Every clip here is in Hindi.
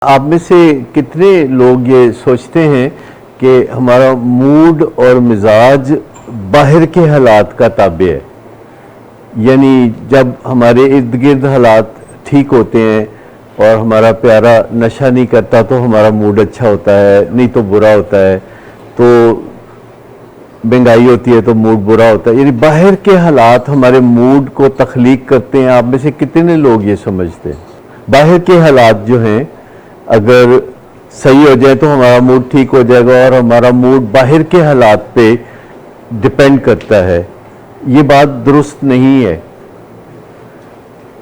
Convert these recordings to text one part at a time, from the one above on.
आप में से कितने लोग ये सोचते हैं कि हमारा मूड और मिजाज बाहर के हालात का ताबे है? यानी जब हमारे इर्द गिर्द हालात ठीक होते हैं और हमारा प्यारा नशा नहीं करता तो हमारा मूड अच्छा होता है, नहीं तो बुरा होता है। तो महंगाई होती है तो मूड बुरा होता है। यानी बाहर के हालात हमारे मूड को तख्लीक करते हैं। आप में से कितने लोग ये समझते हैं? बाहर के हालात जो हैं अगर सही हो जाए तो हमारा मूड ठीक हो जाएगा और हमारा मूड बाहर के हालात पे डिपेंड करता है। ये बात दुरुस्त नहीं है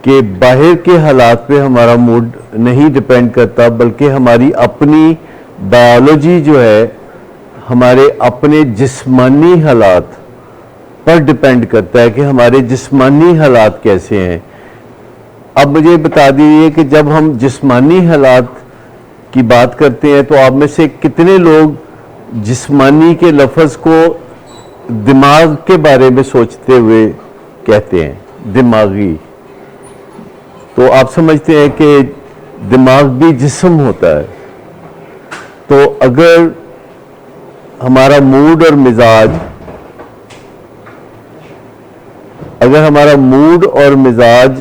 कि बाहर के हालात पे हमारा मूड नहीं डिपेंड करता, बल्कि हमारी अपनी बायोलॉजी जो है हमारे अपने जिस्मानी हालात पर डिपेंड करता है कि हमारे जिस्मानी हालात कैसे हैं। अब मुझे बता दीजिए कि जब हम जिस्मानी हालात की बात करते हैं तो आप में से कितने लोग जिस्मानी के लफ्ज़ को दिमाग के बारे में सोचते हुए कहते हैं? दिमागी, तो आप समझते हैं कि दिमाग भी जिस्म होता है। तो अगर हमारा मूड और मिजाज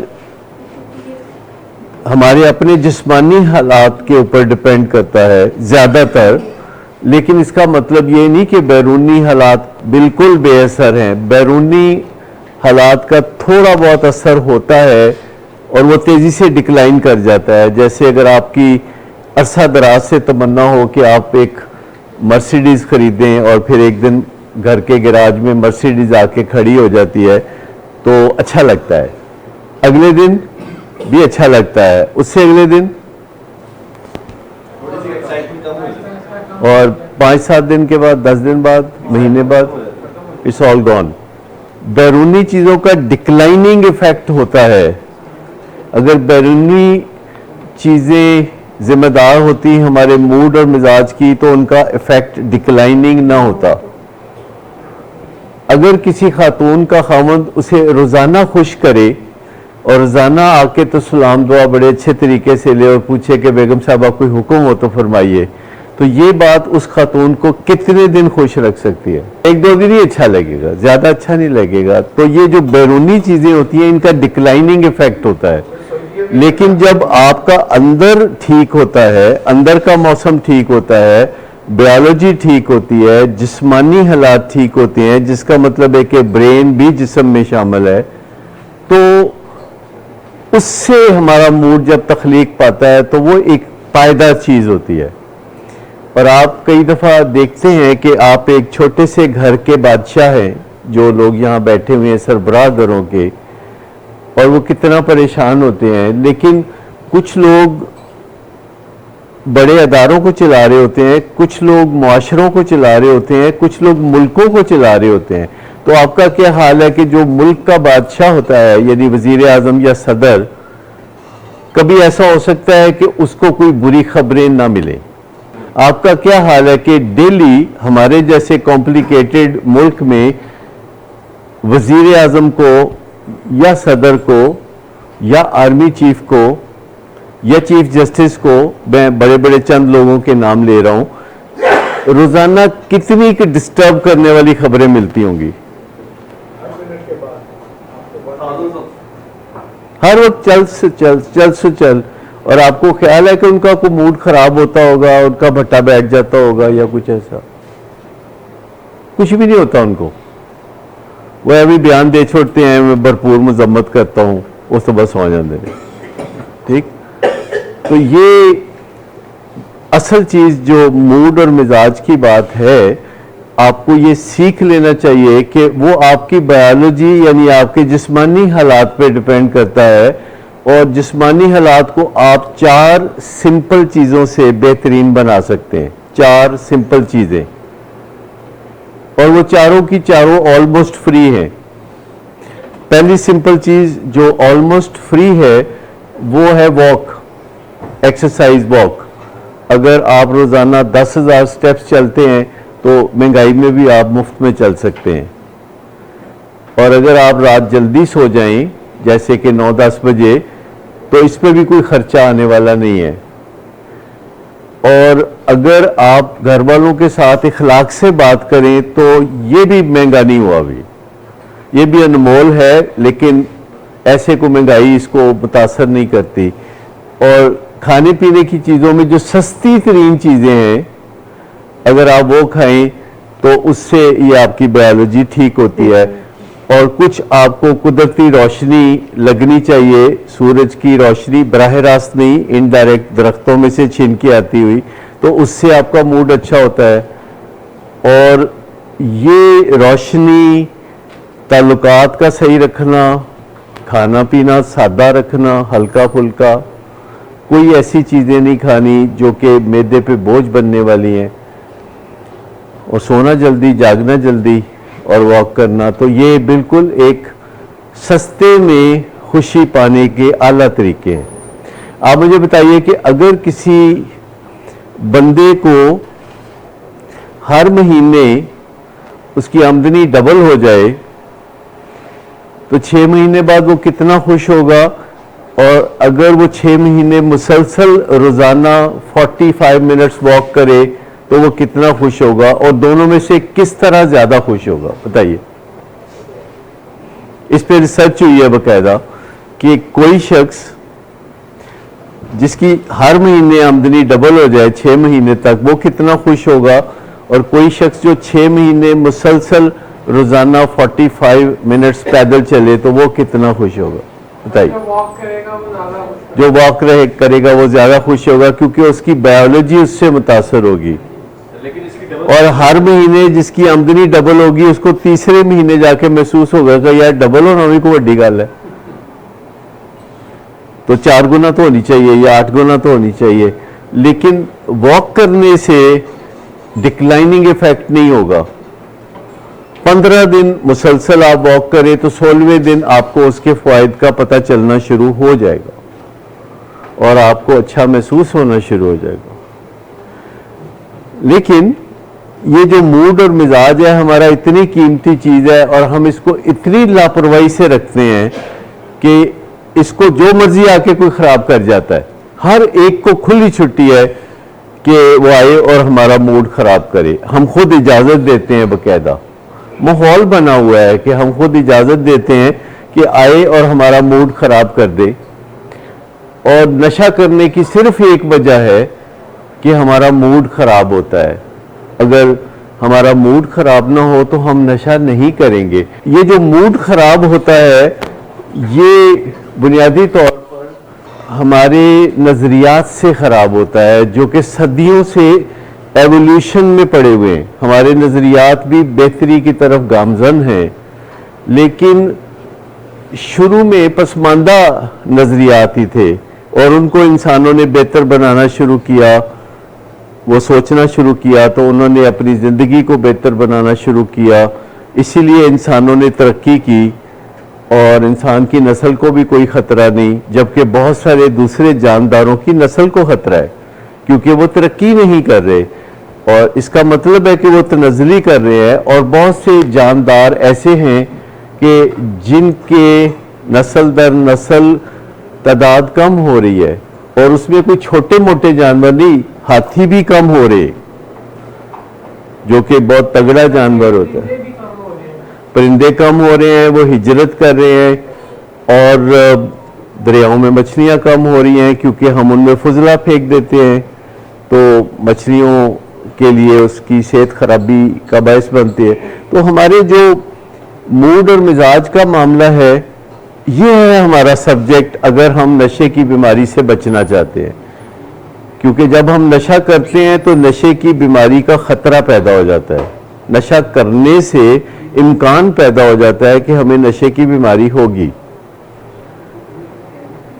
हमारे अपने जिस्मानी हालात के ऊपर डिपेंड करता है ज़्यादातर, लेकिन इसका मतलब ये नहीं कि बैरूनी हालात बिल्कुल बेअसर हैं। बैरूनी हालात का थोड़ा बहुत असर होता है और वो तेज़ी से डिक्लाइन कर जाता है। जैसे अगर आपकी अरसा दराज से तमन्ना हो कि आप एक मर्सिडीज़ ख़रीदें और फिर एक दिन घर के गैराज में मर्सिडीज़ आके खड़ी हो जाती है तो अच्छा लगता है, अगले दिन भी अच्छा लगता है, उससे अगले दिन और 5-7 दिन के बाद, 10 दिन बाद, महीने बाद, इट्स ऑल गॉन। बैरूनी चीज़ों का डिक्लाइनिंग इफेक्ट होता है। अगर बैरूनी चीज़ें जिम्मेदार होती हमारे मूड और मिजाज की तो उनका इफेक्ट डिक्लाइनिंग ना होता। अगर किसी खातून का खामद उसे रोज़ाना खुश करे और रोज़ाना आके तो सलाम दुआ बड़े अच्छे तरीके से ले और पूछे कि बेगम साहबा कोई हुक्म हो तो फरमाइए, तो ये बात उस खातून को कितने दिन खुश रख सकती है? 1-2 दिन ही अच्छा लगेगा, ज़्यादा अच्छा नहीं लगेगा। तो ये जो बैरूनी चीज़ें होती हैं इनका डिक्लाइनिंग इफेक्ट होता है। लेकिन जब आपका अंदर ठीक होता है, अंदर का मौसम ठीक होता है, बायोलॉजी ठीक होती है, जिस्मानी हालात ठीक होते हैं, जिसका मतलब है कि ब्रेन भी जिस्म में शामिल है, तो उससे हमारा मूड जब तख्लीक पाता है तो वो एक पायदार चीज़ होती है। और आप कई दफ़ा देखते हैं कि आप एक छोटे से घर के बादशाह हैं, जो लोग यहाँ बैठे हुए हैं सरबराह घरों के, और वो कितना परेशान होते हैं। लेकिन कुछ लोग बड़े अदारों को चला रहे होते हैं, कुछ लोग मुआशरों को चला रहे होते हैं, कुछ लोग मुल्कों को चला रहे होते हैं। तो आपका क्या हाल है कि जो मुल्क का बादशाह होता है यानी वजीर आजम या सदर, कभी ऐसा हो सकता है कि उसको कोई बुरी खबरें ना मिले? आपका क्या हाल है कि डेली हमारे जैसे कॉम्प्लिकेटेड मुल्क में वजीर आजम को या सदर को या आर्मी चीफ को या चीफ जस्टिस को, मैं बड़े बड़े चंद लोगों के नाम ले रहा हूं, रोजाना कितनी की डिस्टर्ब करने वाली खबरें मिलती होंगी? हर वक्त चल से चल, और आपको ख्याल है कि उनका कोई मूड खराब होता होगा, उनका भट्टा बैठ जाता होगा या कुछ ऐसा? कुछ भी नहीं होता उनको। वो अभी बयान दे छोड़ते हैं, मैं भरपूर मजम्मत करता हूँ, वो तो बस हो जाते हैं। ठीक, तो ये असल चीज़ जो मूड और मिजाज की बात है, आपको ये सीख लेना चाहिए कि वो आपकी बायोलॉजी यानी आपके जिस्मानी हालात पे डिपेंड करता है। और जिस्मानी हालात को आप 4 सिंपल चीज़ों से बेहतरीन बना सकते हैं। 4 सिंपल चीज़ें, और वो चारों की चारों ऑलमोस्ट फ्री हैं। पहली सिंपल चीज़ जो ऑलमोस्ट फ्री है वो है वॉक, एक्सरसाइज वॉक। अगर आप रोज़ाना 10,000 स्टेप्स चलते हैं तो महंगाई में भी आप मुफ्त में चल सकते हैं। और अगर आप रात जल्दी सो जाएं, जैसे कि 9-10 बजे, तो इस पर भी कोई खर्चा आने वाला नहीं है। और अगर आप घर वालों के साथ इखलाक से बात करें तो ये भी महंगा नहीं हुआ अभी, ये भी अनमोल है, लेकिन ऐसे को महंगाई इसको मुतासर नहीं करती। और खाने पीने की चीज़ों में जो सस्ती तरीन चीज़ें हैं, अगर आप वो खाएं तो उससे ये आपकी बायोलॉजी ठीक होती है। और कुछ आपको कुदरती रोशनी लगनी चाहिए, सूरज की रोशनी बराह रास्त नहीं, इनडायरेक्ट दरख्तों में से छीन के आती हुई, तो उससे आपका मूड अच्छा होता है। और ये रोशनी, ताल्लुकात का सही रखना, खाना पीना सादा रखना, हल्का फुल्का, कोई ऐसी चीज़ें नहीं खानी जो कि मैदे पे बोझ बनने वाली हैं, और सोना जल्दी, जागना जल्दी और वॉक करना। तो ये बिल्कुल एक सस्ते में खुशी पाने के आला तरीके हैं। आप मुझे बताइए कि अगर किसी बंदे को हर महीने उसकी आमदनी डबल हो जाए तो 6 महीने बाद वो कितना खुश होगा, और अगर वो 6 महीने मुसलसल रोज़ाना 45 मिनट्स वॉक करे तो वो कितना खुश होगा, और दोनों में से किस तरह ज़्यादा खुश होगा, बताइए। इस पर रिसर्च हुई है बाकायदा कि कोई शख्स जिसकी हर महीने आमदनी डबल हो जाए 6 महीने तक, वो कितना खुश होगा, और कोई शख्स जो 6 महीने मुसलसल रोज़ाना 45 मिनट्स पैदल चले तो वो कितना खुश होगा, बताइए। जो वॉक करेगा वो ज़्यादा खुश होगा, क्योंकि उसकी बायोलॉजी उससे मुतासर होगी। और हर महीने जिसकी आमदनी डबल होगी उसको तीसरे महीने जाके महसूस होगा कि यार डबल होना भी कोई बड़ी गल है, तो 4 गुना तो होनी चाहिए या 8 गुना तो होनी चाहिए। लेकिन वॉक करने से डिक्लाइनिंग इफेक्ट नहीं होगा। 15 दिन मुसलसल आप वॉक करें तो 16वें दिन आपको उसके फ़वाइद का पता चलना शुरू हो जाएगा और आपको अच्छा महसूस होना शुरू हो जाएगा। लेकिन ये जो मूड और मिजाज है हमारा इतनी कीमती चीज़ है, और हम इसको इतनी लापरवाही से रखते हैं कि इसको जो मर्जी आके कोई ख़राब कर जाता है। हर एक को खुली छुट्टी है कि वो आए और हमारा मूड ख़राब करे। हम खुद इजाज़त देते हैं, बाकायदा माहौल बना हुआ है कि हम खुद इजाज़त देते हैं कि आए और हमारा मूड ख़राब कर दे। और नशा करने की सिर्फ एक वजह है कि हमारा मूड ख़राब होता है। अगर हमारा मूड ख़राब ना हो तो हम नशा नहीं करेंगे। ये जो मूड ख़राब होता है ये बुनियादी तौर पर हमारे नज़रियात से ख़राब होता है, जो कि सदियों से एवोल्यूशन में पड़े हुए हैं। हमारे नज़रियात भी बेहतरी की तरफ गामज़न हैं, लेकिन शुरू में पसमानदा नज़रियात ही थे और उनको इंसानों ने बेहतर बनाना शुरू किया। वो सोचना शुरू किया तो उन्होंने अपनी ज़िंदगी को बेहतर बनाना शुरू किया, इसीलिए इंसानों ने तरक्की की और इंसान की नस्ल को भी कोई ख़तरा नहीं, जबकि बहुत सारे दूसरे जानदारों की नस्ल को ख़तरा है क्योंकि वो तरक्की नहीं कर रहे। और इसका मतलब है कि वो तनज़्ज़ुली कर रहे हैं, और बहुत से जानदार ऐसे हैं कि जिनके नस्ल दर नस्ल तादाद कम हो रही है, और उसमें कोई छोटे मोटे जानवर नहीं, हाथी भी कम हो रहे जो कि बहुत तगड़ा जानवर होता है, परिंदे कम हो रहे हैं, वो हिजरत कर रहे हैं, और दरियाओं में मछलियाँ कम हो रही हैं क्योंकि हम उनमें फुजला फेंक देते हैं, तो मछलियों के लिए उसकी सेहत खराबी का बायस बनती है। तो हमारे जो मूड और मिजाज का मामला है, ये है हमारा सब्जेक्ट अगर हम नशे की बीमारी से बचना चाहते हैं। क्योंकि जब हम नशा करते हैं तो नशे की बीमारी का ख़तरा पैदा हो जाता है, नशा करने से इम्कान पैदा हो जाता है कि हमें नशे की बीमारी होगी।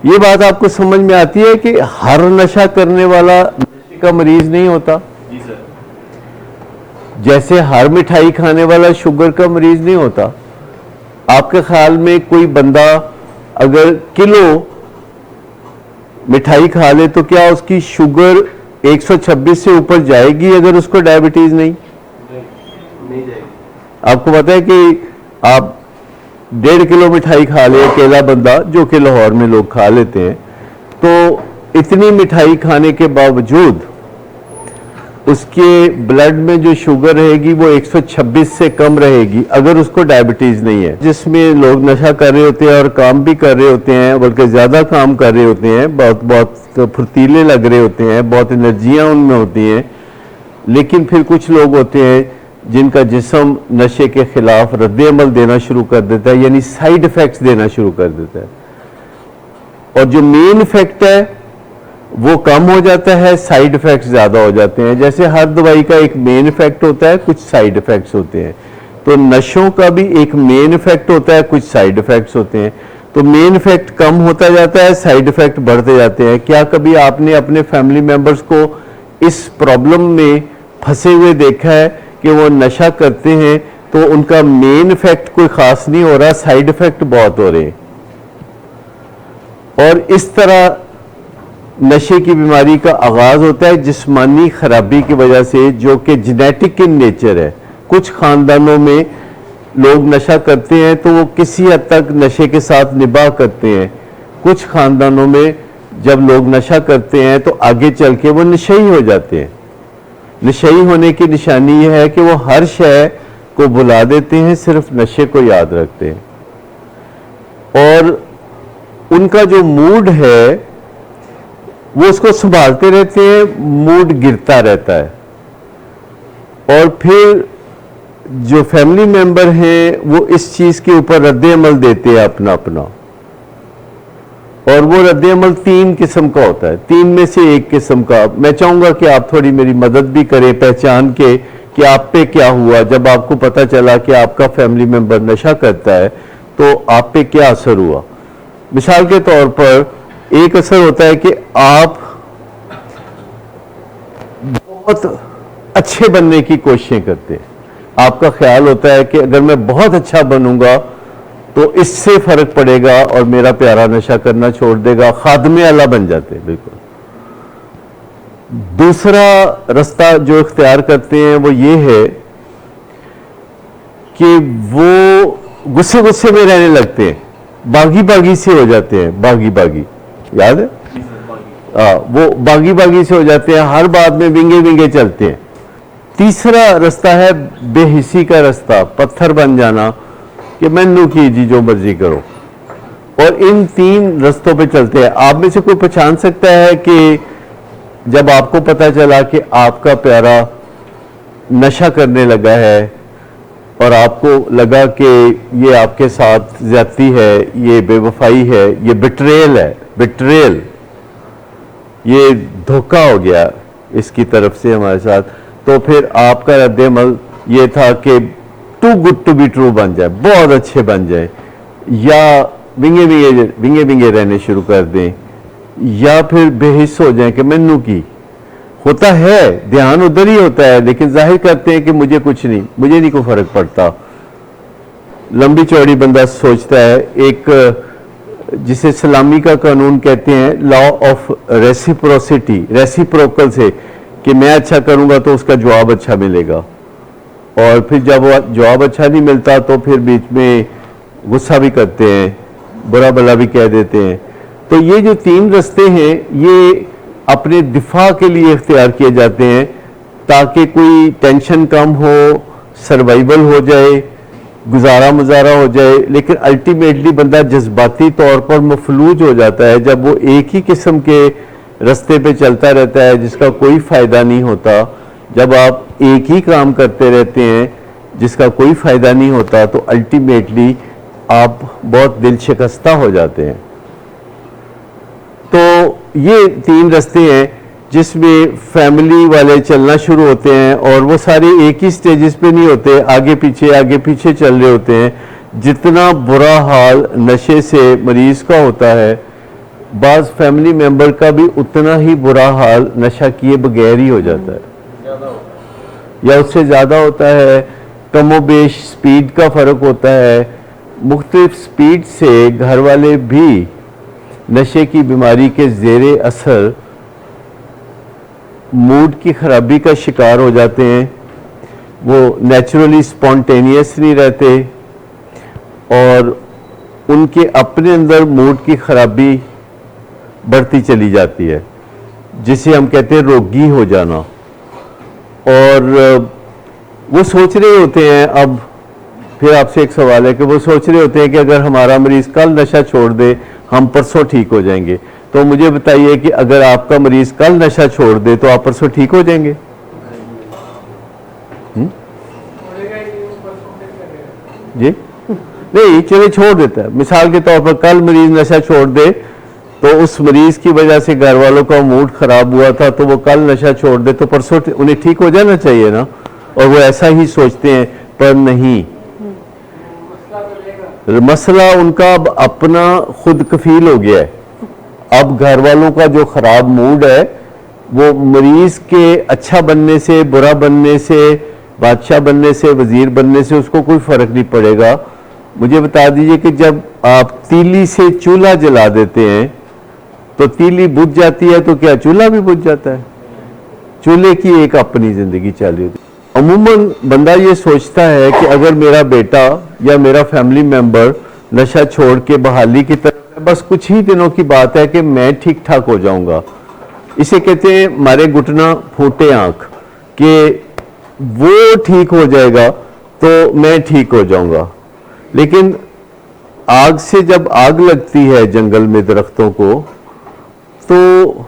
ये बात आपको समझ में आती है कि हर नशा करने वाला नशे का मरीज नहीं होता। जी सर। जैसे हर मिठाई खाने वाला शुगर का मरीज नहीं होता। आपके ख्याल में कोई बंदा अगर किलो मिठाई खा ले तो क्या उसकी शुगर 126 से ऊपर जाएगी अगर उसको डायबिटीज नहीं जाएगी? आपको पता है कि आप 1.5 किलो मिठाई खा ले अकेला बंदा, जो कि लाहौर में लोग खा लेते हैं, तो इतनी मिठाई खाने के बावजूद उसके ब्लड में जो शुगर रहेगी वो 126 से कम रहेगी अगर उसको डायबिटीज नहीं है। जिसमें लोग नशा कर रहे होते हैं और काम भी कर रहे होते हैं, बल्कि ज्यादा काम कर रहे होते हैं, बहुत बहुत फुर्तीले लग रहे होते हैं, बहुत एनर्जियां उनमें होती हैं, लेकिन फिर कुछ लोग होते हैं जिनका जिस्म नशे के खिलाफ रद्द-ए-अमल देना शुरू कर देता है, यानी साइड इफेक्ट्स देना शुरू कर देता है। और जो मेन इफेक्ट है वो कम हो जाता है, साइड इफेक्ट्स ज्यादा हो जाते हैं। जैसे हर दवाई का एक मेन इफेक्ट होता है, कुछ साइड इफेक्ट्स होते हैं, तो नशों का भी एक मेन इफेक्ट होता है, कुछ साइड इफेक्ट्स होते हैं। तो मेन इफेक्ट कम होता जाता है, साइड इफेक्ट बढ़ते जाते हैं। क्या कभी आपने अपने फैमिली मेंबर्स को इस प्रॉब्लम में फंसे हुए देखा है कि वो नशा करते हैं तो उनका मेन इफेक्ट कोई खास नहीं हो रहा, साइड इफेक्ट बहुत हो रहे हैं। और इस तरह नशे की बीमारी का आगाज होता है जिस्मानी खराबी की वजह से, जो कि जेनेटिक इन नेचर है। कुछ खानदानों में लोग नशा करते हैं तो वो किसी हद तक नशे के साथ निभाह करते हैं। कुछ खानदानों में जब लोग नशा करते हैं तो आगे चल के वो नशेई हो जाते हैं। नशेई होने की निशानी यह है कि वो हर शय को भुला देते हैं, सिर्फ नशे को याद रखते हैं, और उनका जो मूड है वो उसको संभालते रहते हैं, मूड गिरता रहता है। और फिर जो फैमिली मेंबर हैं वो इस चीज के ऊपर रद्द-ए-अमल देते हैं अपना अपना, और वो रद्द-ए-अमल 3 किस्म का होता है, 3 में से एक किस्म का। मैं चाहूंगा कि आप थोड़ी मेरी मदद भी करें पहचान के कि आप पे क्या हुआ जब आपको पता चला कि आपका फैमिली मेंबर नशा करता है, तो आप पे क्या असर हुआ। मिसाल के तौर पर एक असर होता है कि आप बहुत अच्छे बनने की कोशिशें करते हैं। आपका ख्याल होता है कि अगर मैं बहुत अच्छा बनूंगा तो इससे फर्क पड़ेगा और मेरा प्यारा नशा करना छोड़ देगा, खादमे आला बन जाते हैं। बिल्कुल दूसरा रास्ता जो इख्तियार करते हैं वो ये है कि वो गुस्से गुस्से में रहने लगते हैं, बागी बागी से हो जाते हैं। बागी बागी याद है? वो बागी बागी से हो जाते हैं, हर बात में विंगे विंगे चलते हैं। तीसरा रास्ता है बेहिसी का रास्ता, पत्थर बन जाना कि मैनू की जी जो मर्जी करो। और इन 3 रास्तों पे चलते हैं। आप में से कोई पहचान सकता है कि जब आपको पता चला कि आपका प्यारा नशा करने लगा है और आपको लगा कि ये आपके साथ ज्यादती है, ये बेवफाई है, ये बिट्रेयल है, बिट्रेयल, ये धोखा हो गया इसकी तरफ से हमारे साथ, तो फिर आपका रद्द-ए-अमल ये था कि too good to be true बन जाए, बहुत अच्छे बन जाए, या विंगे विंगे रहने शुरू कर दें, या फिर बेहिस हो जाए कि मैनू की। होता है, ध्यान उधर ही होता है, लेकिन जाहिर करते हैं कि मुझे कुछ नहीं, मुझे नहीं कोई फर्क पड़ता। लंबी चौड़ी बंदा सोचता है, एक जिसे सलामी का कानून कहते हैं, लॉ ऑफ रेसिप्रोसिटी, रेसिप्रोकल से, कि मैं अच्छा करूंगा तो उसका जवाब अच्छा मिलेगा, और फिर जब जवाब अच्छा नहीं मिलता तो फिर बीच में गुस्सा भी करते हैं, बुरा भला भी कह देते हैं। तो ये जो 3 रास्ते हैं ये अपने दिफा के लिए इख्तियार किए जाते हैं ताकि कोई टेंशन कम हो, सर्वाइवल हो जाए, गुजारा मुजारा हो जाए। लेकिन अल्टीमेटली बंदा जज्बाती तौर पर मफलूज हो जाता है जब वो एक ही किस्म के रास्ते पे चलता रहता है जिसका कोई फायदा नहीं होता। जब आप एक ही काम करते रहते हैं जिसका कोई फायदा नहीं होता तो अल्टीमेटली आप बहुत दिल शिकस्ता हो जाते हैं। तो ये 3 रास्ते हैं जिसमें फैमिली वाले चलना शुरू होते हैं, और वो सारे एक ही स्टेजेस पे नहीं होते, आगे पीछे चल रहे होते हैं। जितना बुरा हाल नशे से मरीज का होता है, बाज फैमिली मेंबर का भी उतना ही बुरा हाल नशा किए बगैर ही हो जाता है, या उससे ज़्यादा होता है। कमोबेश स्पीड का फ़र्क होता है, मुख्तलिफ स्पीड से घर वाले भी नशे की बीमारी के ज़ेरे असर मूड की खराबी का शिकार हो जाते हैं। वो नेचुरली स्पॉन्टेनियस नहीं रहते और उनके अपने अंदर मूड की खराबी बढ़ती चली जाती है, जिसे हम कहते हैं रोगी हो जाना। और वो सोच रहे होते हैं, अब फिर आपसे एक सवाल है कि वो सोच रहे होते हैं कि अगर हमारा मरीज कल नशा छोड़ दे हम परसों ठीक हो जाएंगे। तो मुझे बताइए कि अगर आपका मरीज कल नशा छोड़ दे तो आप परसों ठीक हो जाएंगे? जी नहीं, चलिए छोड़ देता है। मिसाल के तौर पर कल मरीज नशा छोड़ दे तो उस मरीज की वजह से घर वालों का मूड खराब हुआ था, तो वो कल नशा छोड़ दे तो परसों उन्हें ठीक हो जाना चाहिए ना। और वो ऐसा ही सोचते हैं, पर नहीं। मसला उनका अब अपना खुद कफील हो गया है। अब घर वालों का जो खराब मूड है वो मरीज के अच्छा बनने से, बुरा बनने से, बादशाह बनने से, वजीर बनने से उसको कोई फर्क नहीं पड़ेगा। मुझे बता दीजिए कि जब आप तीली से चूल्हा जला देते हैं तो तीली बुझ जाती है, तो क्या चूल्हा भी बुझ जाता है? चूल्हे की एक अपनी जिंदगी चली होती है। अमूमन बंदा ये सोचता है कि अगर मेरा बेटा या मेरा फैमिली मेंबर नशा छोड़ के बहाली की तरफ, बस कुछ ही दिनों की बात है कि मैं ठीक ठाक हो जाऊंगा। इसे कहते हैं मारे घुटना फूटे आंख, कि वो ठीक हो जाएगा तो मैं ठीक हो जाऊंगा। लेकिन आग से जब आग लगती है जंगल में दरख्तों को, तो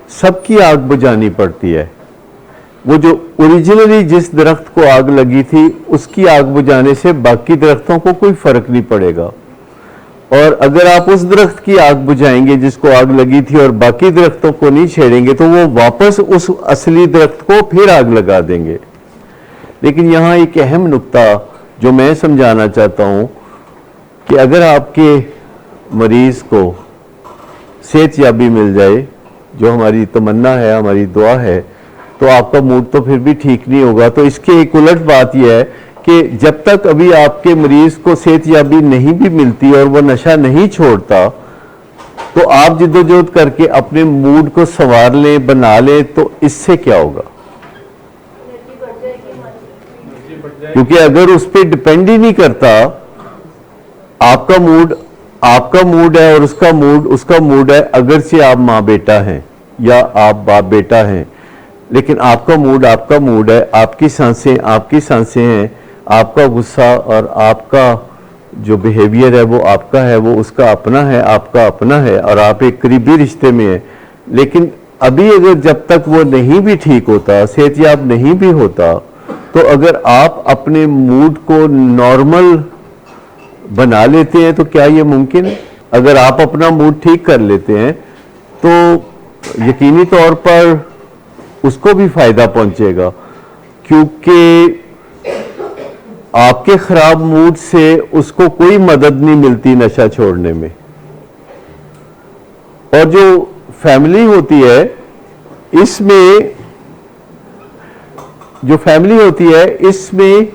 सबकी आग बुझानी पड़ती है। वो जो ओरिजिनली जिस दरख्त को आग लगी थी उसकी आग बुझाने से बाकी दरख्तों को कोई फर्क नहीं पड़ेगा। और अगर आप उस दरख्त की आग बुझाएंगे जिसको आग लगी थी और बाकी दरख्तों को नहीं छेड़ेंगे, तो वो वापस उस असली दरख्त को फिर आग लगा देंगे। लेकिन यहां एक अहम नुक्ता जो मैं समझाना चाहता हूं कि अगर आपके मरीज को सेहतयाबी मिल जाए, जो हमारी तमन्ना है, हमारी दुआ है, तो आपका मूड तो फिर भी ठीक नहीं होगा। तो इसके एक उलट बात यह है कि जब तक अभी आपके मरीज को सेहतयाबी नहीं भी मिलती और वो नशा नहीं छोड़ता, तो आप जिद्दोजहद करके अपने मूड को संवार लें, बना लें, तो इससे क्या होगा? क्योंकि अगर उस पर डिपेंड ही नहीं करता, आपका मूड है और उसका मूड है, अगर से आप माँ बेटा हैं या आप बाप बेटा हैं, लेकिन आपका मूड है, आपकी सांसें हैं, आपका गुस्सा और आपका जो बिहेवियर है वो आपका है, वो उसका अपना है, आपका अपना है, और आप एक करीबी रिश्ते में हैं। लेकिन अभी अगर जब तक वो नहीं भी ठीक होता, सेहतयाब नहीं भी होता, तो अगर आप अपने मूड को नॉर्मल बना लेते हैं तो क्या ये मुमकिन है? अगर आप अपना मूड ठीक कर लेते हैं तो यकीनी तौर पर उसको भी फायदा पहुंचेगा, क्योंकि आपके खराब मूड से उसको कोई मदद नहीं मिलती नशा छोड़ने में। और जो फैमिली होती है, इसमें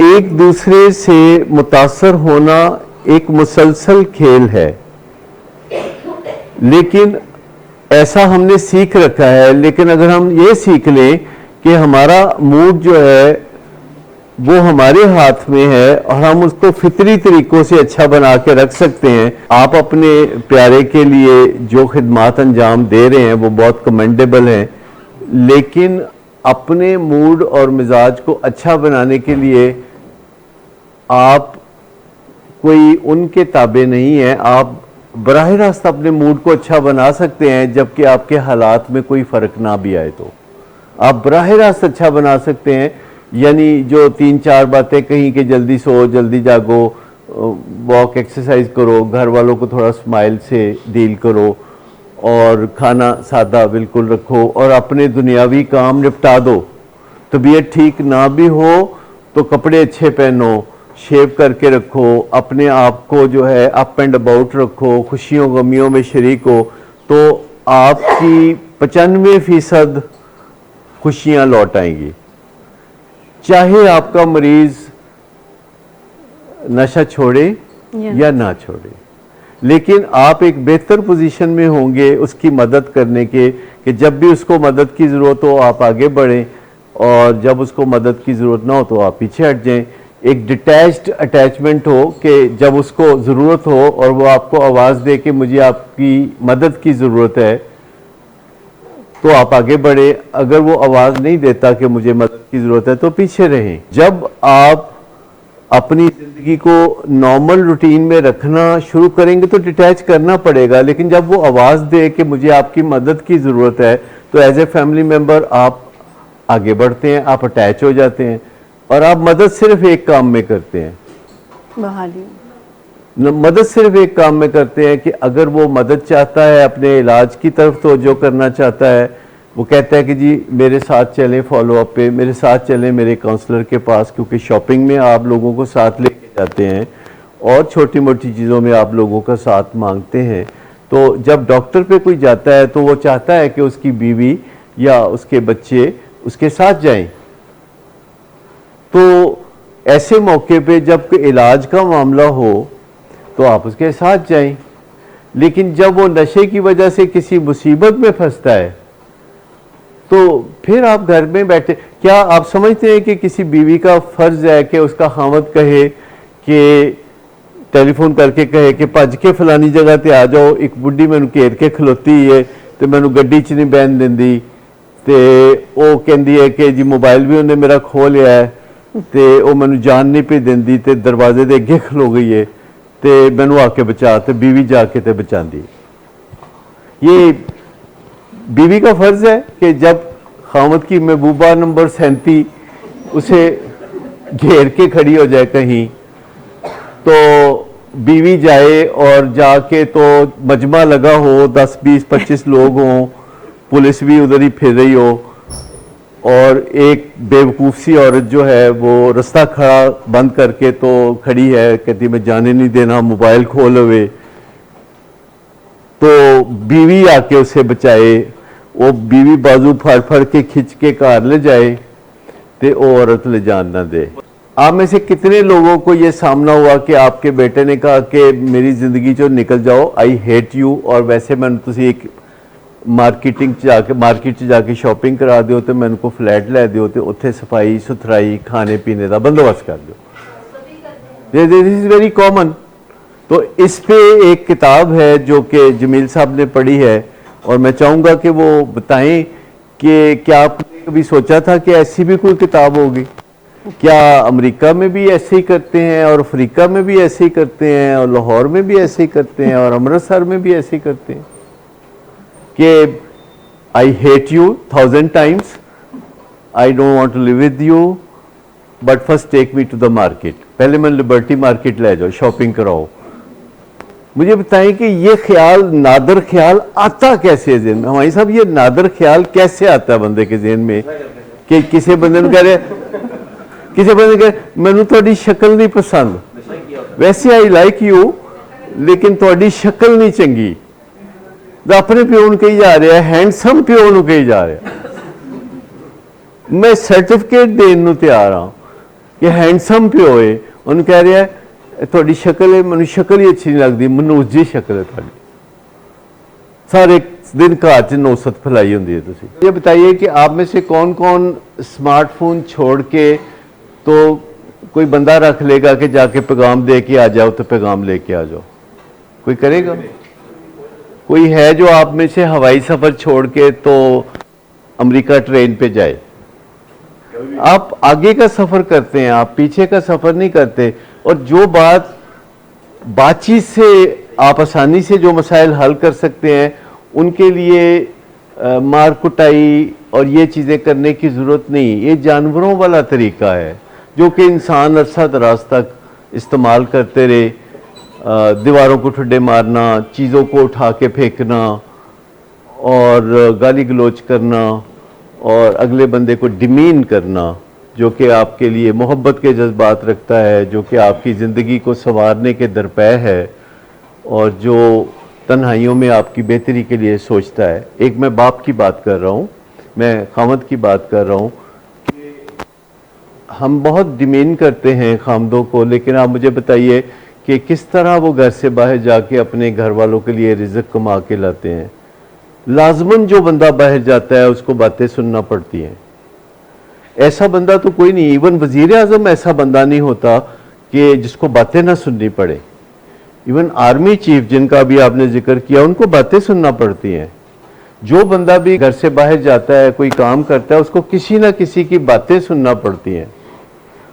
एक दूसरे से मुतासर होना एक मुसलसल खेल है। लेकिन ऐसा हमने सीख रखा है। लेकिन अगर हम ये सीख लें कि हमारा मूड जो है वो हमारे हाथ में है और हम उसको फितरी तरीकों से अच्छा बना के रख सकते हैं। आप अपने प्यारे के लिए जो खिदमात अंजाम दे रहे हैं वो बहुत कमेंडेबल हैं, लेकिन अपने मूड और मिजाज को अच्छा बनाने के लिए आप कोई उनके ताबे नहीं है। आप बराह रास्त अपने मूड को अच्छा बना सकते हैं, जबकि आपके हालात में कोई फ़र्क ना भी आए तो आप बराह रास्त अच्छा बना सकते हैं। यानी जो 3-4 बातें कहीं कि जल्दी सो, जल्दी जागो, वॉक, एक्सरसाइज करो, घर वालों को थोड़ा स्माइल से डील करो, और खाना सादा बिल्कुल रखो, और अपने दुनियावी काम निपटा दो। तबीयत ठीक ना भी हो तो कपड़े अच्छे पहनो, शेव करके रखो, अपने आप को जो है अप एंड अबाउट रखो, खुशियों गमियों में शरीक हो, तो आपकी 95% खुशियां लौट आएंगी। चाहे आपका मरीज नशा छोड़े या ना छोड़े, लेकिन आप एक बेहतर पोजीशन में होंगे उसकी मदद करने के, कि जब भी उसको मदद की ज़रूरत हो आप आगे बढ़ें, और जब उसको मदद की ज़रूरत ना हो तो आप पीछे हट जाएं। एक डिटैच्ड अटैचमेंट हो कि जब उसको ज़रूरत हो और वो आपको आवाज़ दे कि मुझे आपकी मदद की ज़रूरत है, तो आप आगे बढ़े, अगर वो आवाज़ नहीं देता कि मुझे मदद की ज़रूरत है तो पीछे रहें। जब आप अपनी ज़िंदगी को नॉर्मल रूटीन में रखना शुरू करेंगे तो डिटैच करना पड़ेगा, लेकिन जब वो आवाज़ दे कि मुझे आपकी मदद की ज़रूरत है तो एज ए फैमिली मेम्बर आप आगे बढ़ते हैं, आप अटैच हो जाते हैं और आप मदद सिर्फ एक काम में करते हैं, मदद सिर्फ एक काम में करते हैं कि अगर वो मदद चाहता है अपने इलाज की तरफ तो जो करना चाहता है, वो कहता है कि जी मेरे साथ चलें फॉलोअप पे, मेरे साथ चलें मेरे काउंसलर के पास, क्योंकि शॉपिंग में आप लोगों को साथ लेके जाते हैं और छोटी मोटी चीज़ों में आप लोगों का साथ मांगते हैं। तो जब डॉक्टर पे कोई जाता है तो वो चाहता है कि उसकी बीवी या उसके बच्चे उसके साथ जाएं। तो ऐसे मौके पे जब इलाज का मामला हो तो आप उसके साथ जाएं, लेकिन जब वो नशे की वजह से किसी मुसीबत में फंसता है तो फिर आप घर में बैठे। क्या आप समझते हैं कि किसी बीवी का फर्ज है कि उसका खामद कहे कि टेलीफोन करके कहे कि भज के फलानी जगह ते आ जाओ, एक बुढ़ी मैनू घेर के खलोती है तो मैनू गड्डी च नहीं बहन दिंदी, ते वो कहती है कि जी मोबाइल भी उन्हें मेरा खो लिया है ते वो मैनू जान नहीं पी दिंदी ते दरवाजे के अगे खलो गई है ते मैनू आके बचा, ते बीवी जाके ते बचाती। ये बीवी का फर्ज है कि जब खामद की महबूबा नंबर 37 उसे घेर के खड़ी हो जाए कहीं तो बीवी जाए और जाके तो मजमा लगा हो, 10 20 25 लोग हों, पुलिस भी उधर ही फिर रही हो और एक बेवकूफ़ सी औरत जो है वो रास्ता खड़ा बंद करके तो खड़ी है, कहती मैं जाने नहीं देना, मोबाइल खोल हुए, तो बीवी आके उसे बचाए, वो बीवी बाजू फाड़ फाड़ के खिंच के कार ले जाए तो वो औरत ले जान ना दे। आप में से कितने लोगों को ये सामना हुआ कि आपके बेटे ने कहा कि मेरी ज़िंदगी चो निकल जाओ, आई हेट यू, और वैसे मैं तुसी एक मार्केट जाके शॉपिंग करा दो तो मैं उनको फ्लैट लै दो तो उत्थे सफाई सुथराई खाने पीने का बंदोबस्त कर दो। This is very common. तो इस पे एक किताब है जो कि जमील साहब ने पढ़ी है और मैं चाहूँगा कि वो बताएं कि क्या आपने कभी सोचा था कि ऐसी भी कोई किताब होगी? क्या अमेरिका में भी ऐसे ही करते हैं और अफ्रीका में भी ऐसे ही करते हैं और लाहौर में भी ऐसे ही करते हैं और अमृतसर में भी ऐसे ही करते हैं कि I hate you 1000 times, I don't want to live with you, but first take me to the market, पहले मैं लिबर्टी मार्केट ले जाओ, शॉपिंग कराओ। मुझे बताएं कि ये ख्याल, नादर ख्याल आता कैसे है ज़हन में? हमारी साहब ये नादर ख्याल कैसे आता है बंदे के ज़हन में कि किसी बंदे ने कह रहे, किसी बंदे कह मैनू थोड़ी शक्ल नहीं पसंद, वैसे आई लाइक यू लेकिन थोड़ी शक्ल नहीं चंगी, तो अपने प्यो कही जा रहा है, हैंडसम प्यो कही जा रहा है। मैं सर्टिफिकेट देने तैयार हाँ कि हैंडसम प्यो है, उन्होंने कह रहा है थोड़ी शक्ल है, मैं शक्ल ही अच्छी नहीं लगती, मनुष्य जी शक्ल है थोड़ी, सारे दिन घर च नौसत फैलाई होंगी है। तुसी ये बताइए कि आप में से कौन कौन स्मार्टफोन छोड़ के तो कोई बंदा रख लेगा कि जाके पैगाम दे के आ जाओ तो पैगाम लेके आ जाओ? कोई करेगा? कोई है जो आप में से हवाई सफर छोड़ के तो अमेरिका ट्रेन पे जाए? आप आगे का सफर करते हैं, आप पीछे का सफर नहीं करते। और जो बातचीत से आप आसानी से जो मसाइल हल कर सकते हैं उनके लिए मार कुटाई और ये चीज़ें करने की ज़रूरत नहीं। ये जानवरों वाला तरीका है जो कि इंसान अरसा दराज तक इस्तेमाल करते रहे, दीवारों को ठुड्डे मारना, चीज़ों को उठा के फेंकना और गाली गलोच करना और अगले बंदे को डिमीन करना, जो कि आपके लिए मोहब्बत के जज्बात रखता है, जो कि आपकी ज़िंदगी को संवारने के दरपे है और जो तन्हाइयों में आपकी बेहतरी के लिए सोचता है। एक मैं बाप की बात कर रहा हूँ, मैं खामद की बात कर रहा हूँ कि हम बहुत डिमीन करते हैं खामदों को, लेकिन आप मुझे बताइए कि किस तरह वो घर से बाहर जाके अपने घर वालों के लिए रिज़्क कमा के लाते हैं। लाजमन जो बंदा बाहर जाता है उसको बातें सुनना पड़ती हैं। ऐसा बंदा तो कोई नहीं, इवन वजीर आज़म ऐसा बंदा नहीं होता कि जिसको बातें ना सुननी पड़े। इवन आर्मी चीफ जिनका भी आपने जिक्र किया, उनको बातें सुनना पड़ती हैं। जो बंदा भी घर से बाहर जाता है, कोई काम करता है, उसको किसी ना किसी की बातें सुनना पड़ती हैं।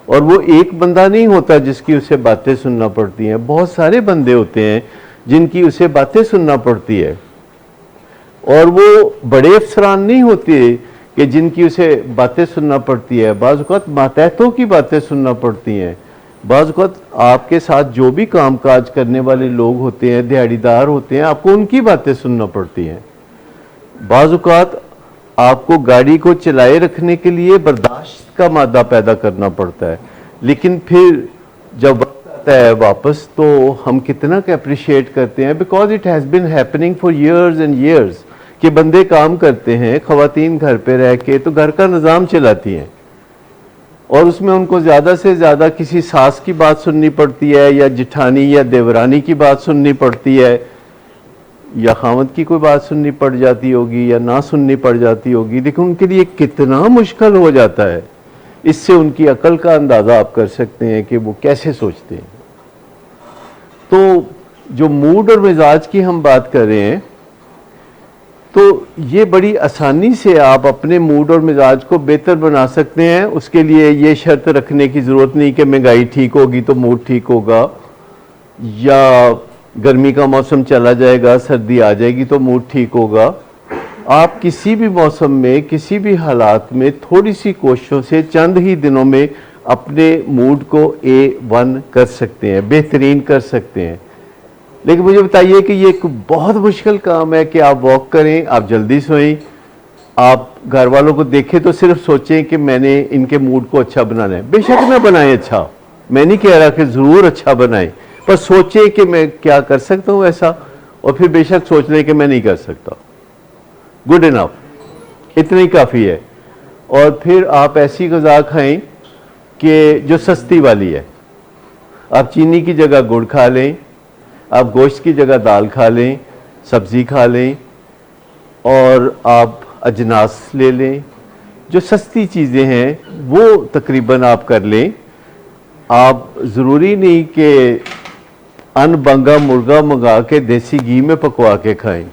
और वो एक बंदा नहीं होता जिसकी उसे बातें सुनना पड़ती हैं, बहुत सारे बंदे होते हैं जिनकी उसे बातें सुनना पड़ती है। और वो बड़े अफसरान नहीं होते कि जिनकी उसे बातें सुनना पड़ती है, बाज़ औक़ात मातहतों की बातें सुनना पड़ती हैं। बाज़ औक़ात आपके साथ जो भी काम काज करने वाले लोग होते हैं, दिहाड़ीदार होते हैं, आपको उनकी बातें सुनना पड़ती हैं। बाज़ औक़ात आपको गाड़ी को चलाए रखने के लिए बर्दाश्त का मादा पैदा करना पड़ता है, लेकिन फिर जब वक्त आता है वापस तो हम कितना का अप्रिशिएट करते हैं, because it has been happening for years and years कि बंदे काम करते हैं, ख़वातीन घर पे रह के तो घर का निज़ाम चलाती हैं, और उसमें उनको ज़्यादा से ज़्यादा किसी सास की बात सुननी पड़ती है, या जिठानी या देवरानी की बात सुननी पड़ती है, या खामद की कोई बात सुननी पड़ जाती होगी, या ना सुननी पड़ जाती होगी। लेकिन उनके लिए कितना मुश्किल हो जाता है, इससे उनकी अकल का अंदाज़ा आप कर सकते हैं कि वो कैसे सोचते हैं। तो जो मूड और मिजाज की हम बात कर रहे हैं, तो ये बड़ी आसानी से आप अपने मूड और मिजाज को बेहतर बना सकते हैं। उसके लिए ये शर्त रखने की ज़रूरत नहीं कि महंगाई ठीक होगी तो मूड ठीक होगा, या गर्मी का मौसम चला जाएगा, सर्दी आ जाएगी तो मूड ठीक होगा। आप किसी भी मौसम में, किसी भी हालात में थोड़ी सी कोशिशों से चंद ही दिनों में अपने मूड को A1 कर सकते हैं, बेहतरीन कर सकते हैं। लेकिन मुझे बताइए कि ये एक बहुत मुश्किल काम है कि आप वॉक करें, आप जल्दी सोएं, आप घर वालों को देखें तो सिर्फ सोचें कि मैंने इनके मूड को अच्छा बनाना है। बेशक ना बनाएं अच्छा, मैं नहीं कह रहा कि ज़रूर अच्छा बनाएं, पर सोचें कि मैं क्या कर सकता हूँ ऐसा, और फिर बेशक सोच लें कि मैं नहीं कर सकता। गुड इनफ, इतना ही काफ़ी है। और फिर आप ऐसी ग़िज़ा खाएं कि जो सस्ती वाली है। आप चीनी की जगह गुड़ खा लें, आप गोश्त की जगह दाल खा लें, सब्ज़ी खा लें, और आप अजनास ले लें। जो सस्ती चीज़ें हैं वो तकरीबन आप कर लें। आप ज़रूरी नहीं कि अनबंगा मुर्गा मंगा के देसी घी में पकवा के खाएं।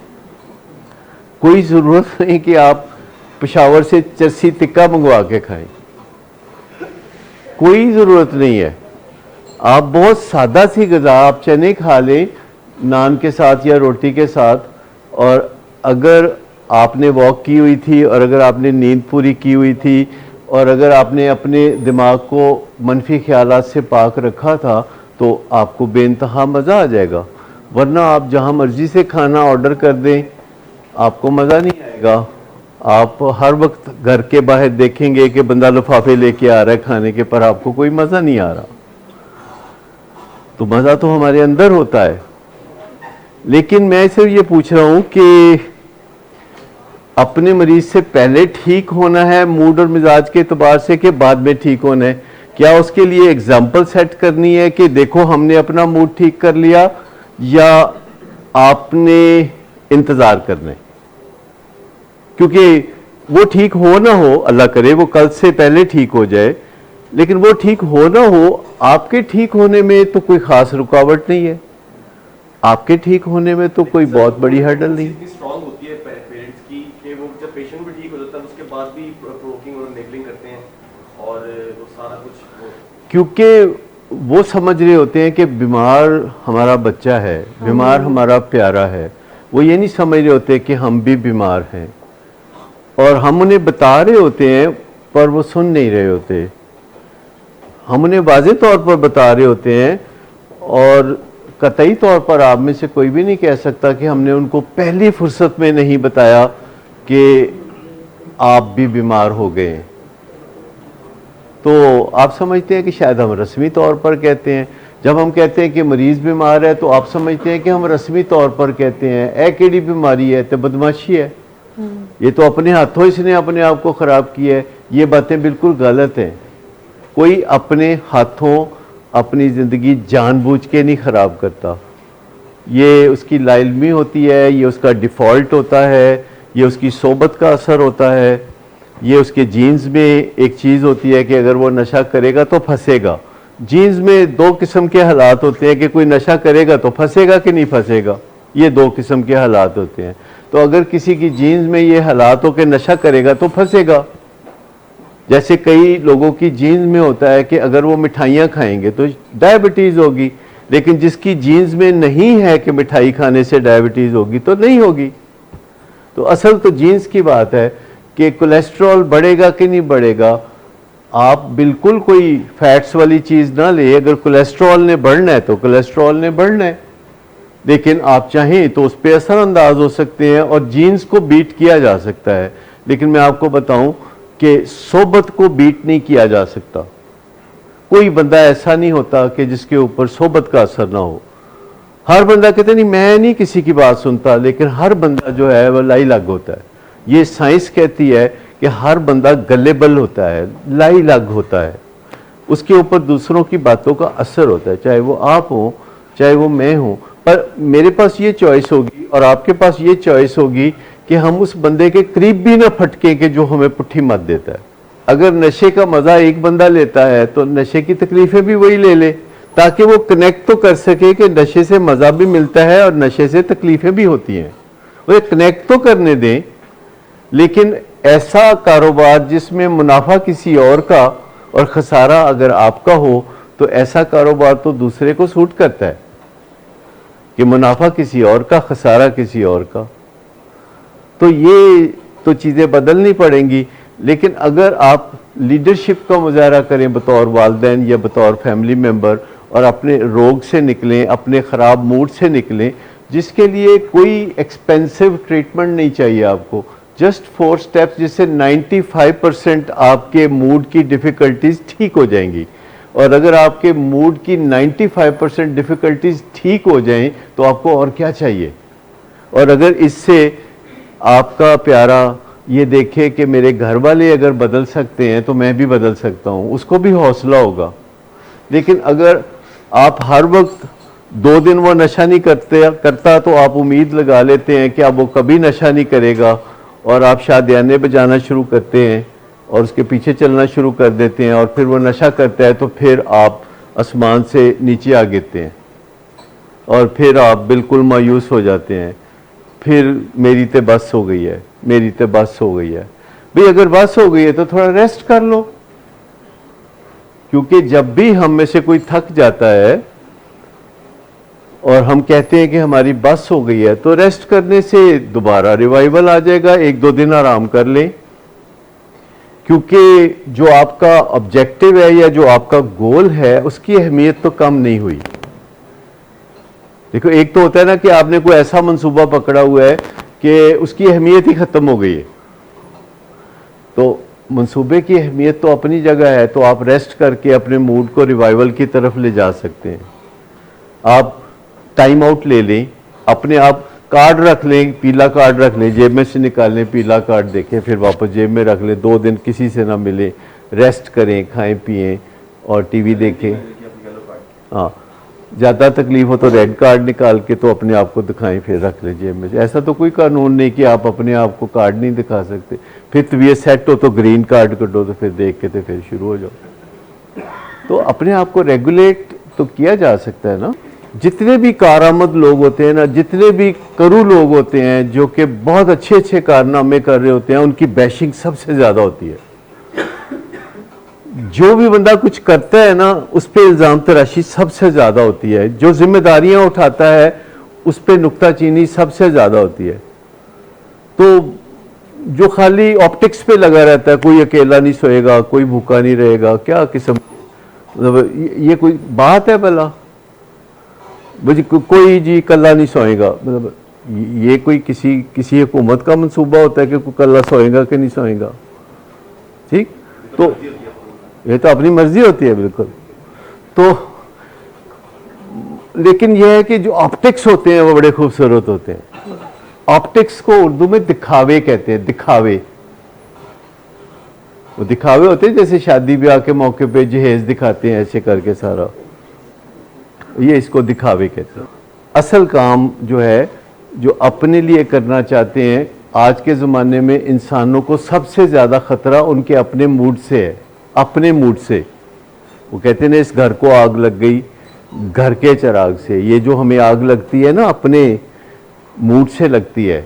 कोई ज़रूरत नहीं कि आप पेशावर से चरसी टिक्का मंगवा के खाएं, कोई ज़रूरत नहीं है। आप बहुत सादा सी ग़िज़ा, आप चने खा लें नान के साथ या रोटी के साथ, और अगर आपने वॉक की हुई थी, और अगर आपने नींद पूरी की हुई थी, और अगर आपने अपने दिमाग को मनफी ख्यालात से पाक रखा था, तो आपको बेइंतहा मज़ा आ जाएगा। वरना आप जहाँ मर्ज़ी से खाना ऑर्डर कर दें, आपको मज़ा नहीं आएगा। आप हर वक्त घर के बाहर देखेंगे कि बंदा लिफाफे लेके आ रहा है खाने के, पर आपको कोई मज़ा नहीं आ रहा। तो मज़ा तो हमारे अंदर होता है। लेकिन मैं सिर्फ ये पूछ रहा हूँ कि अपने मरीज से पहले ठीक होना है मूड और मिजाज के एतबार से, कि बाद में ठीक होना है? क्या उसके लिए एग्जाम्पल सेट करनी है कि देखो हमने अपना मूड ठीक कर लिया, या आपने इंतज़ार करना है? क्योंकि वो ठीक हो ना हो, अल्लाह करे वो कल से पहले ठीक हो जाए, लेकिन वो ठीक हो ना हो, आपके ठीक होने में तो कोई ख़ास रुकावट नहीं है, आपके ठीक होने में तो कोई बहुत बड़ी हर्डल नहीं। इतनी स्ट्रांग होती है पेरेंट्स की कि वो जब पेशेंट भी ठीक हो जाता है उसके बाद भी प्रोवोकिंग और नेगलिंग करते हैं, और वो सारा कुछ क्योंकि वो समझ रहे होते हैं कि बीमार हमारा बच्चा है, बीमार हमारा प्यारा है। वो ये नहीं समझ रहे होते कि हम भी बीमार हैं, और हम उन्हें बता रहे होते हैं पर वो सुन नहीं रहे होते। हम उन्हें वाज़ेह तौर पर बता रहे होते हैं, और कतई तौर पर आप में से कोई भी नहीं कह सकता कि हमने उनको पहली फुर्सत में नहीं बताया कि आप भी बीमार हो गए। तो आप समझते हैं कि शायद हम रस्मी तौर पर कहते हैं। जब हम कहते हैं कि मरीज़ बीमार है तो आप समझते हैं कि हम रस्मी तौर पर कहते हैं ए केड़ी बीमारी है, तो बदमाशी है, ये तो अपने हाथों इसने अपने आप को ख़राब किया है। ये बातें बिल्कुल गलत हैं। कोई अपने हाथों अपनी ज़िंदगी जानबूझ के नहीं ख़राब करता। ये उसकी लाइल्मी होती है, ये उसका डिफ़ॉल्ट होता है, ये उसकी सोबत का असर होता है, ये उसके जीन्स में एक चीज़ होती है कि अगर वो नशा करेगा तो फंसेगा। जीन्स में दो किस्म के हालात होते हैं कि कोई नशा करेगा तो फंसेगा कि नहीं फंसेगा। ये दो किस्म के हालात होते हैं। तो अगर किसी की जीन्स में ये हालात हो के नशा करेगा तो फंसेगा। जैसे कई लोगों की जीन्स में होता है कि अगर वो मिठाइयाँ खाएंगे तो डायबिटीज़ होगी, लेकिन जिसकी जीन्स में नहीं है कि मिठाई खाने से डायबिटीज़ होगी तो नहीं होगी। तो असल तो जीन्स की बात है कि कोलेस्ट्रॉल बढ़ेगा कि नहीं बढ़ेगा। आप बिल्कुल कोई फैट्स वाली चीज़ ना ले, अगर कोलेस्ट्रॉल ने बढ़ना है तो कोलेस्ट्रॉल ने बढ़ना है, लेकिन आप चाहें तो उस पर असरअंदाज हो सकते हैं और जीन्स को बीट किया जा सकता है। लेकिन मैं आपको बताऊं कि सोबत को बीट नहीं किया जा सकता। कोई बंदा ऐसा नहीं होता कि जिसके ऊपर सोबत का असर ना हो। हर बंदा कहते नहीं मैं नहीं किसी की बात सुनता, लेकिन हर बंदा जो है वह लाई लग होता है। ये साइंस कहती है कि हर बंदा गलेबल होता है, लाई लग होता है, उसके ऊपर दूसरों की बातों का असर होता है, चाहे वो आप हो चाहे वो मैं हूँ। पर मेरे पास ये चॉइस होगी और आपके पास ये चॉइस होगी कि हम उस बंदे के करीब भी ना फटके कि जो हमें पुट्ठी मत देता है। अगर नशे का मजा एक बंदा लेता है तो नशे की तकलीफें भी वही ले ले, ताकि वो कनेक्ट तो कर सके कि नशे से मजा भी मिलता है और नशे से तकलीफें भी होती हैं। वो कनेक्ट तो करने दें, लेकिन ऐसा कारोबार जिसमें मुनाफा किसी और का और खसारा अगर आपका हो तो ऐसा कारोबार तो दूसरे को सूट करता है कि मुनाफा किसी और का, खसारा किसी और का। तो ये तो चीज़ें बदलनी पड़ेंगी। लेकिन अगर आप लीडरशिप का मुजाहरा करें बतौर वालिदैन या बतौर फैमिली मेम्बर और अपने रोग से निकलें, अपने ख़राब मूड से निकलें, जिसके लिए कोई एक्सपेंसिव ट्रीटमेंट नहीं चाहिए आपको, जस्ट 4 स्टेप्स जिससे 95% आपके मूड की डिफ़िकल्टीज ठीक हो जाएंगी। और अगर आपके मूड की 95% डिफ़िकल्टीज ठीक हो जाएं तो आपको और क्या चाहिए। और अगर इससे आपका प्यारा ये देखे कि मेरे घर वाले अगर बदल सकते हैं तो मैं भी बदल सकता हूँ, उसको भी हौसला होगा। लेकिन अगर आप हर वक्त 2 दिन वो नशा नहीं करता तो आप उम्मीद लगा लेते हैं कि अब वो कभी नशा नहीं करेगा और आप शादियाने बजाना शुरू करते हैं और उसके पीछे चलना शुरू कर देते हैं और फिर वो नशा करता है तो फिर आप आसमान से नीचे आ गिरते हैं और फिर आप बिल्कुल मायूस हो जाते हैं। फिर मेरी तो बस हो गई है, मेरी तो बस हो गई है। भाई अगर बस हो गई है तो थोड़ा रेस्ट कर लो, क्योंकि जब भी हम में से कोई थक जाता है और हम कहते हैं कि हमारी बस हो गई है तो रेस्ट करने से दोबारा रिवाइवल आ जाएगा। 1-2 दिन आराम कर लें, क्योंकि जो आपका ऑब्जेक्टिव है या जो आपका गोल है उसकी अहमियत तो कम नहीं हुई। देखो, एक तो होता है ना कि आपने कोई ऐसा मंसूबा पकड़ा हुआ है कि उसकी अहमियत ही खत्म हो गई है, तो मंसूबे की अहमियत तो अपनी जगह है, तो आप रेस्ट करके अपने मूड को रिवाइवल की तरफ ले जा सकते हैं। आप टाइम आउट ले लें, अपने आप कार्ड रख लें, पीला कार्ड रख लें, जेब में से निकाल लें, पीला कार्ड देखें, फिर वापस जेब में रख लें, 2 दिन किसी से ना मिले, रेस्ट करें, खाएं पिएं और टीवी देखें। हाँ, ज़्यादा तकलीफ हो तो रेड कार्ड निकाल के तो अपने आप को दिखाएं, फिर रख लें जेब में से। ऐसा तो कोई कानून नहीं कि आप अपने आप को कार्ड नहीं दिखा सकते। फिर तबीयत सेट हो तो ग्रीन कार्ड कटो, तो फिर देख के तो फिर शुरू हो जाओ। तो अपने आप को रेगुलेट तो किया जा सकता है ना। जितने भी कारामद लोग होते हैं ना, जितने भी करू लोग होते हैं जो कि बहुत अच्छे अच्छे कारनामे कर रहे होते हैं, उनकी बैशिंग सबसे ज़्यादा होती है। जो भी बंदा कुछ करता है ना उस पर इल्ज़ाम तराशी सबसे ज़्यादा होती है। जो जिम्मेदारियां उठाता है उस पर नुक्ताचीनी सबसे ज़्यादा होती है। तो जो खाली ऑप्टिक्स पे लगा रहता है, कोई अकेला नहीं सोएगा, कोई भूखा नहीं रहेगा, क्या किस्म, मतलब ये कोई बात है भला? मुझे कोई जी कल्ला नहीं सोएगा, मतलब ये कोई किसी हुकूमत का मंसूबा होता है कि कोई कल्ला सोएगा कि नहीं सोएगा? ठीक, तो ये तो अपनी मर्जी होती है बिल्कुल। तो लेकिन यह है कि जो ऑप्टिक्स होते हैं वो बड़े खूबसूरत होते हैं। ऑप्टिक्स को उर्दू में दिखावे कहते हैं, दिखावे। वो दिखावे होते हैं जैसे शादी ब्याह के मौके पे जहेज दिखाते हैं ऐसे करके सारा, ये इसको दिखावे कहते हैं। असल काम जो है, जो अपने लिए करना चाहते हैं, आज के ज़माने में इंसानों को सबसे ज़्यादा ख़तरा उनके अपने मूड से है, अपने मूड से। वो कहते हैं ना, इस घर को आग लग गई घर के चिराग से। ये जो हमें आग लगती है ना अपने मूड से लगती है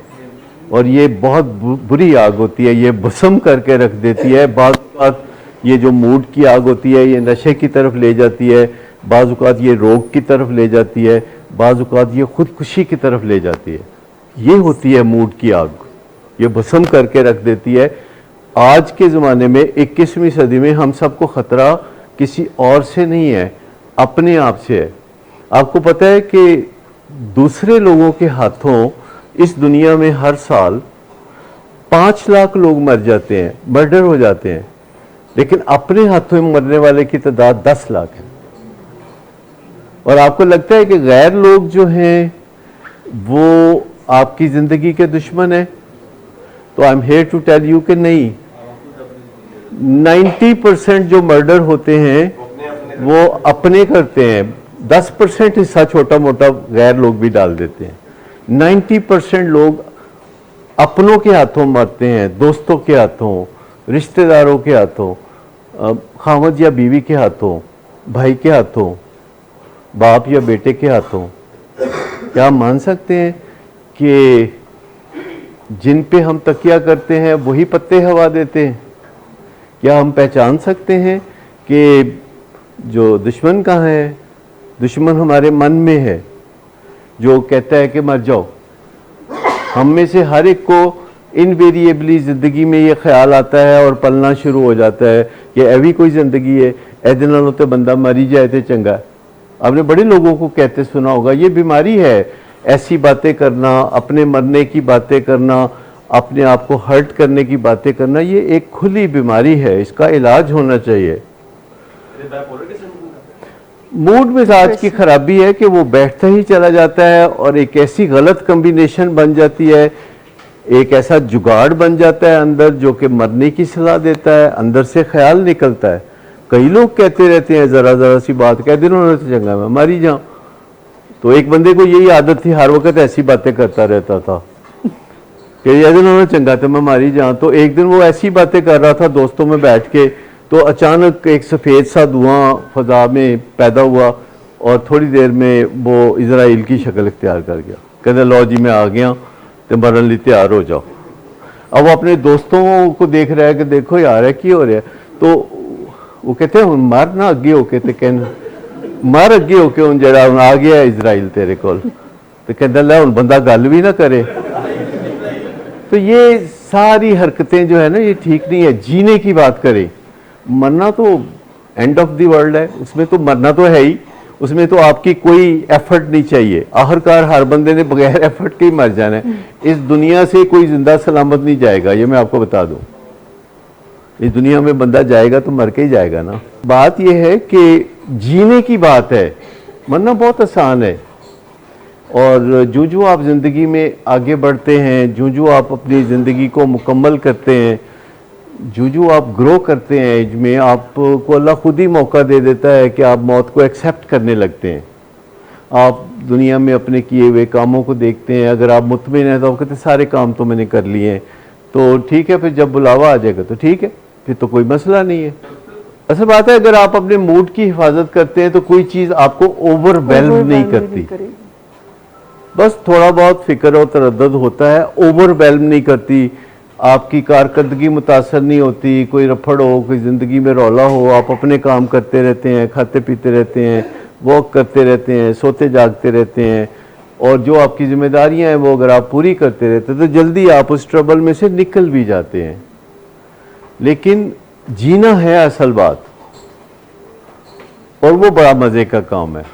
और ये बहुत बुरी आग होती है, ये भस्म करके रख देती है। बाज़ औक़ात ये जो मूड की आग होती है ये नशे की तरफ ले जाती है, बाज़ औक़ात ये रोग की तरफ ले जाती है, बाज़ औक़ात ये खुदकुशी की तरफ ले जाती है। ये होती है मूड की आग, ये भस्म करके रख देती है। आज के ज़माने में 21वीं सदी में हम सबको ख़तरा किसी और से नहीं है, अपने आप से है। आपको पता है कि दूसरे लोगों के हाथों इस दुनिया में हर साल 5 लाख लोग मर जाते हैं, मर्डर हो जाते हैं, लेकिन अपने हाथों में मरने वाले की तादाद 10 लाख है। और आपको लगता है कि गैर लोग जो हैं वो आपकी ज़िंदगी के दुश्मन हैं? तो I am here to tell you कि नहीं, 90% जो मर्डर होते हैं वो अपने करते हैं, 10% हिस्सा छोटा मोटा गैर लोग भी डाल देते हैं। 90% लोग अपनों के हाथों मरते हैं, दोस्तों के हाथों, रिश्तेदारों के हाथों, खामद या बीवी के हाथों, भाई के हाथों, बाप या बेटे के हाथों। क्या हम मान सकते हैं कि जिन पे हम तकिया करते हैं वही पत्ते हवा देते हैं? क्या हम पहचान सकते हैं कि जो दुश्मन कहाँ है? दुश्मन हमारे मन में है, जो कहता है कि मर जाओ। हम में से हर एक को इनवेरिएबली ज़िंदगी में ये ख्याल आता है और पलना शुरू हो जाता है कि ऐवी कोई ज़िंदगी है, ऐदे नालों तो बंदा मर ही जाए तो चंगा है। आपने बड़े लोगों को कहते सुना होगा, ये बीमारी है, ऐसी बातें करना, अपने मरने की बातें करना, अपने आप को हर्ट करने की बातें करना, ये एक खुली बीमारी है, इसका इलाज होना चाहिए। मूड मिजाज की खराबी है कि वो बैठता ही चला जाता है और एक ऐसी गलत कम्बिनेशन बन जाती है, एक ऐसा जुगाड़ बन जाता है अंदर जो कि मरने की सलाह देता है, अंदर से ख्याल निकलता है। कई लोग कहते रहते हैं ज़रा ज़रा सी बात कह देना उन्होंने तो चंगा मैं मर ही जाऊँ। तो एक बंदे को यही आदत थी, हर वक्त ऐसी बातें करता रहता था कि यदि उन्होंने चंगा तो मैं मर ही जाऊँ। तो एक दिन वो ऐसी बातें कर रहा था दोस्तों में बैठ के, तो अचानक एक सफ़ेद सा धुआं फ़ज़ा में पैदा हुआ और थोड़ी देर में वो इजराइल की शक्ल इख्तियार कर गया। कहते लो जी मैं आ गया तो मरन लिए तैयार हो जाओ। अब वो अपने दोस्तों को देख रहा है कि देखो यार है की हो रहा है। तो वो कहते हैं मर ना अगे होके, तो कहना मर अगे होके हूँ जरा आ गया इजराइल तेरे कोल, तो कहता लै हुण बंदा गल भी ना करे। तो ये सारी हरकतें जो है ना ये ठीक नहीं है। जीने की बात करें, मरना तो एंड ऑफ द वर्ल्ड है, उसमें तो मरना तो है ही, उसमें तो आपकी कोई एफर्ट नहीं चाहिए। आखिरकार हर बंदे ने बगैर एफर्ट के ही मर जाना है। इस दुनिया से कोई जिंदा सलामत नहीं जाएगा, ये मैं आपको बता दूं। इस दुनिया में बंदा जाएगा तो मर के ही जाएगा ना। बात यह है कि जीने की बात है, मरना बहुत आसान है। और जो आप ज़िंदगी में आगे बढ़ते हैं, जो आप अपनी ज़िंदगी को मुकम्मल करते हैं, जो आप ग्रो करते हैं एज में, आपको अल्लाह खुद ही मौका दे देता है कि आप मौत को एक्सेप्ट करने लगते हैं। आप दुनिया में अपने किए हुए कामों को देखते हैं, अगर आप मुतमिन हैं तो आप कहते हैं सारे काम तो मैंने कर लिए हैं, तो ठीक है, फिर जब बुलावा आ जाएगा तो ठीक है, फिर तो कोई मसला नहीं है। असल बात है अगर आप अपने मूड की हिफाजत करते हैं तो कोई चीज़ आपको ओवरवेल्म नहीं करती। बस थोड़ा बहुत फिक्र और तरद्दुद होता है, ओवरवेल्म नहीं करती। आपकी कारकर्दगी मुतासर नहीं होती, कोई रफड़ हो, कोई ज़िंदगी में रौला हो, आप अपने काम करते रहते हैं, खाते पीते रहते हैं, वॉक करते रहते हैं, सोते जागते रहते हैं, और जो आपकी जिम्मेदारियां हैं वो अगर आप पूरी करते रहते हैं तो जल्दी आप उस ट्रबल में से निकल भी जाते हैं। लेकिन जीना है असल बात, और वो बड़ा मज़े का काम है।